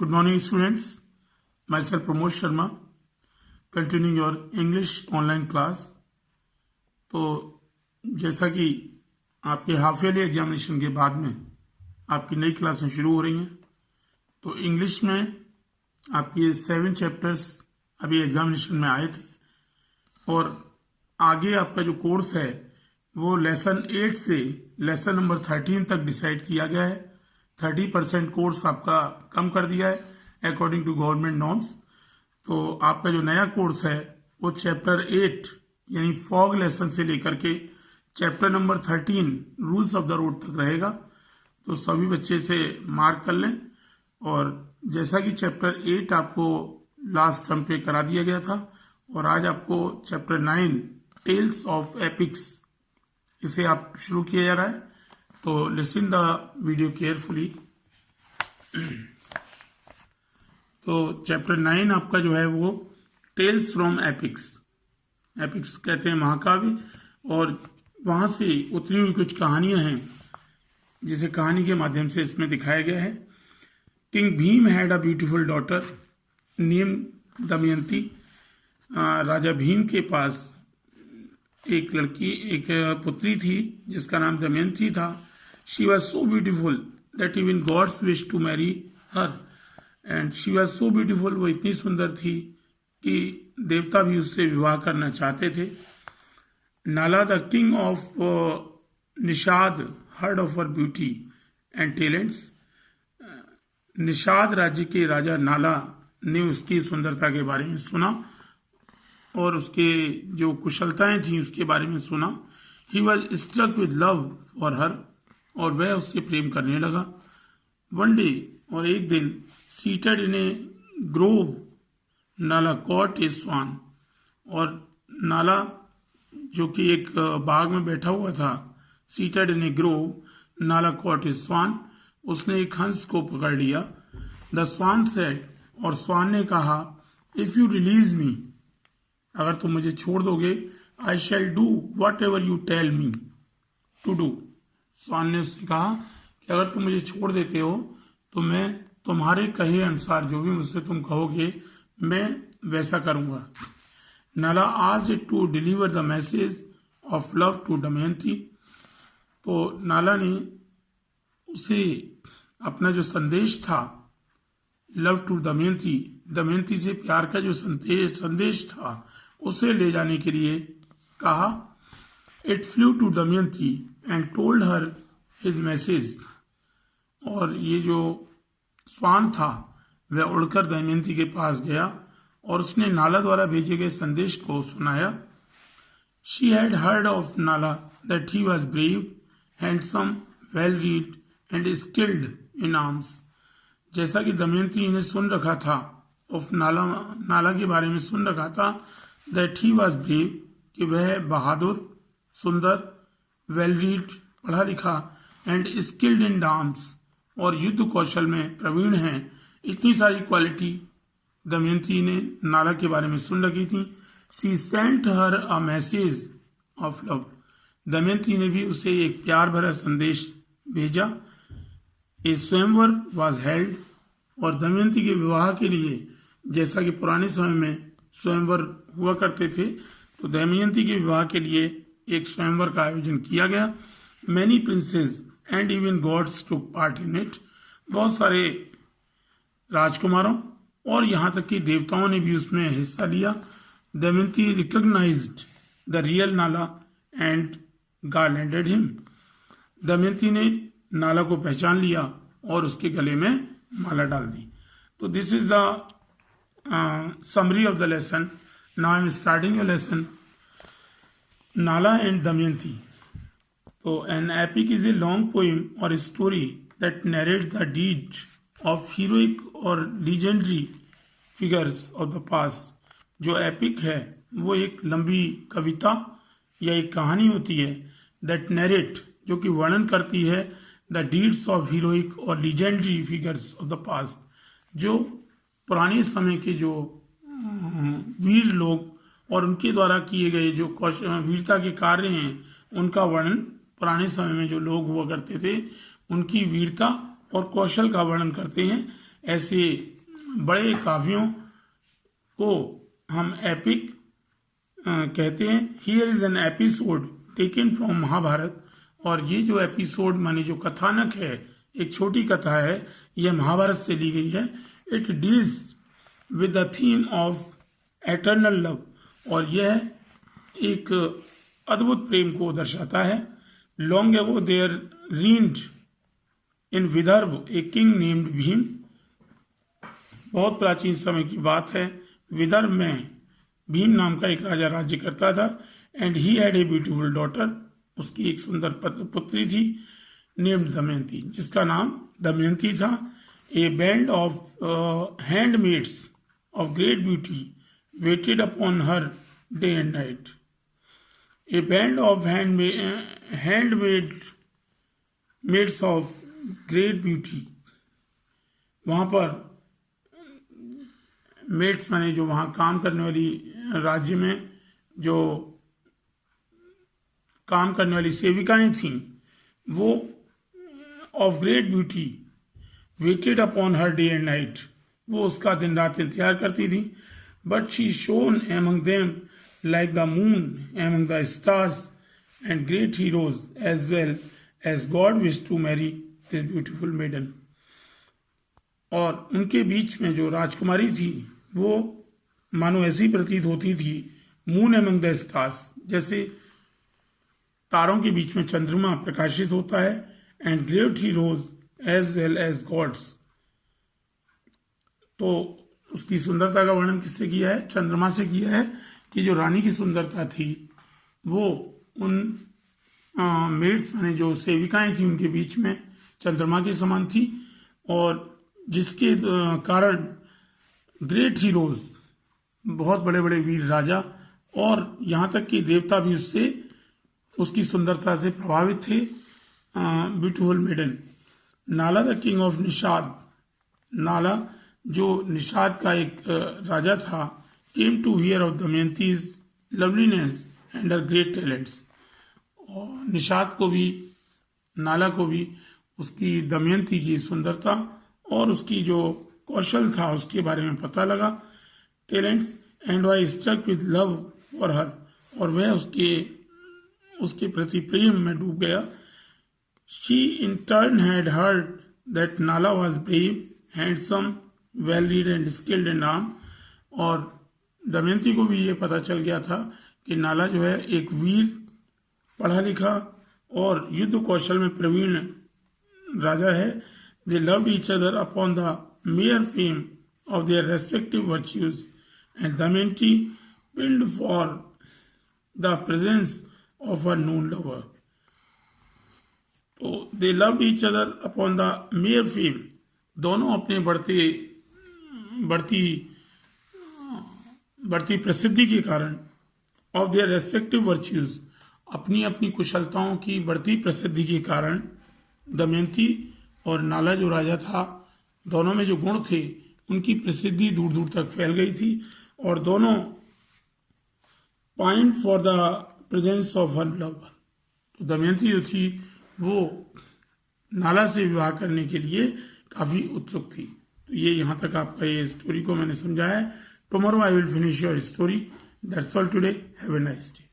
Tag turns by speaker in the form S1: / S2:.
S1: Good morning, students. Myself Pramod Sharma, continuing your English online class. तो जैसा कि आपके हाफ ईयरली एग्जामिनेशन के बाद में आपकी नई क्लासें शुरू हो रही हैं, तो इंग्लिश में आपके 7 चैप्टर्स अभी एग्जामिनेशन में आए थे और आगे आपका जो कोर्स है वो लेसन 8 से लेसन नंबर 13 तक डिसाइड किया गया है। 30% कोर्स आपका कम कर दिया है अकॉर्डिंग टू गवर्नमेंट नॉर्म्स। तो आपका जो नया कोर्स है वो चैप्टर 8 यानी फॉग लेसन से लेकर के chapter number 13 rules of the road तक रहेगा। तो सभी बच्चे से मार्क कर लें। और जैसा कि चैप्टर 8 आपको लास्ट टर्म पे करा दिया गया था और आज आपको चैप्टर 9 टेल्स ऑफ एपिक्स इसे आप शुरू किया जा रहा है। तो लिसन द वीडियो केयरफुली। तो चैप्टर 9 आपका जो है वो टेल्स फ्रॉम एपिक्स। एपिक्स कहते हैं महाकाव्य, और वहां से उतरी हुई कुछ कहानियां हैं जिसे कहानी के माध्यम से इसमें दिखाया गया है। King Bhima had a beautiful daughter name Damayanti. राजा भीम के पास एक पुत्री थी जिसका नाम दमयंती था। She was so beautiful that even gods wish to marry her and she was so beautiful, वो इतनी सुंदर थी कि देवता भी उससे विवाह करना चाहते थे। नाला the king of Nishad heard of her beauty and talents. Nishad राज्य के राजा नाला ने उसकी सुंदरता के बारे में सुना और उसके जो कुशलताएं थी उसके बारे में सुना। He was struck with love for her, और वह उससे प्रेम करने लगा। वन डे, और एक दिन, सीटेड इन ए ग्रोव नाला कॉट ए स्वान, और नाला जो कि एक बाग में बैठा हुआ था, सीटेड इन ए ग्रोव नाला कॉट ए स्वान, उसने एक हंस को पकड़ लिया। द स्वान सेड, और स्वान ने कहा, इफ यू रिलीज मी, अगर तुम मुझे छोड़ दोगे, I shall do whatever you tell me to do. Swan ने उससे कहा कि अगर तुम मुझे छोड़ देते हो तो मैं तुम्हारे कहे अनुसार जो भी मुझसे तुम कहोगे मैं वैसा करूंगा। Nala asked it to deliver the message of love to Damayanti. तो नाला ने उसे अपना जो संदेश था लव टू दमयंती, दमयंती से प्यार का जो संदेश था उसे ले जाने के लिए कहा। It flew to Damayanti and told her his message, और ये जो स्वान था वह उड़कर दमयंती के पास गया और उसने नाला द्वारा भेजे गए संदेश को सुनाया। शी हैड हर्ड ऑफ नाला that he was brave, handsome, well read and skilled in arms. जैसा कि दमयंती ने सुन रखा था, ऑफ नाला के बारे में सुन रखा था, दैट ही वॉज ब्रेव, कि वह बहादुर, सुंदर, वेल रीड, पढ़ा लिखा, एंड स्किल्ड इन आर्म्स, और युद्ध कौशल में प्रवीण हैं। इतनी सारी क्वालिटी दमयंती ने नाला के बारे में सुन रखी थी। She sent her a message of love, Damayanti ने भी उसे एक प्यार भरा संदेश भेजा। ए स्वयंवर वॉज हेल्ड, और दमयंती के विवाह के लिए, जैसा कि पुराने समय में स्वयंवर हुआ करते थे, तो दमयंती के विवाह के लिए एक स्वयंवर का आयोजन किया गया। Many princes and even gods took part in it. बहुत सारे राजकुमारों और यहाँ तक कि देवताओं ने भी उसमें हिस्सा लिया। दमयंती रिकॉग्नाइज्ड द रियल नाला एंड गार्लैंडेड हिम। दमयंती ने नाला को पहचान लिया और उसके गले में माला डाल दी। तो this is the summary of the lesson. Now I am starting your lesson. Nala and Damayanti. So an epic is a long poem or a story that narrates the deeds of heroic or legendary figures of the past. जो epic है वो एक लंबी कविता या एक कहानी होती है that narrate, जो कि वर्णन करती है the deeds of heroic or legendary figures of the past, जो पुराने समय के जो वीर लोग और उनके द्वारा किए गए जो वीरता के कार्य हैं उनका वर्णन, पुराने समय में जो लोग हुआ करते थे उनकी वीरता और कौशल का वर्णन करते हैं। ऐसे बड़े काव्यों को हम एपिक कहते हैं। Here is an episode taken from Mahabharata, और ये जो एपिसोड माने जो कथानक है, एक छोटी कथा है, यह महाभारत से ली गई है। It deals with the theme of eternal love, और यह एक अद्भुत प्रेम को दर्शाता है। Long ago there reigned in Vidarbha a king named Bhima, बहुत प्राचीन समय की बात है, विदर्भ में भीम नाम का एक राजा राज्य करता था। And he had a beautiful daughter, उसकी एक सुंदर पुत्री थी, नेम्ड दमयंती, जिसका नाम दमयंती था। A band of handmaids of great beauty waited upon her day and night. A band of maids of great beauty, वहां पर मेड्स माने जो वहां काम करने वाली, राज्य में जो काम करने वाली सेविकाएं थीं, वो of great beauty waited upon her day and night, वो उसका दिन रात इंतजार करती थी। But she shone among them like the moon among the stars and great heroes as well as god wish to marry this beautiful maiden. और उनके बीच में जो राजकुमारी थी वो मानो ऐसी प्रतीत होती थी, मून एमंग द स्टार्स, जैसे तारों के बीच में चंद्रमा प्रकाशित होता है, and great heroes as well as gods. तो उसकी सुंदरता का वर्णन किससे किया है? चंद्रमा से किया है, कि जो रानी की सुंदरता थी वो उन मेड्स माने जो सेविकाएं थी उनके बीच में चंद्रमा के समान थी, और जिसके कारण ग्रेट हीरोज, बहुत बड़े बड़े वीर राजा, और यहाँ तक कि देवता भी उसकी सुंदरता से प्रभावित थे। Beautiful maiden. Nala the king of Nishadh, Nala जो निषाद का एक राजा था, came to hear of Damayanti's loveliness and her great talents. और निषाद को भी, नाला को भी उसकी दमयंती की सुंदरता और उसकी जो कौशल था उसके बारे में पता लगा, talents. And was struck with love for her, और वह उसके प्रति प्रेम में डूब गया। She in turn had heard that Nala was brave, handsome, well read and skilled in arm, और दमयंती को भी ये पता चल गया था कि नाला जो है एक वीर, पढ़ा लिखा और युद्ध कौशल में प्रवीण राजा है। They loved each other upon the mere fame of their respective virtues, and Damayanti pined for the presence of her known lover. तो they loved each other upon the mere fame, दोनों अपने बढ़ती प्रसिद्धि के कारण, of their respective virtues, अपनी अपनी कुशलताओं की बढ़ती प्रसिद्धि के कारण, दमयंती और नाला जो राजा था, दोनों में जो गुण थे उनकी प्रसिद्धि दूर दूर तक फैल गई थी, और दोनों pined for the presence of her lover. तो दमयंती जो थी वो नाला से विवाह करने के लिए काफी उत्सुक थी। तो ये यहाँ तक आपका ये स्टोरी को मैंने समझाया है। Tomorrow I will finish your story. That's all today. Have a nice day.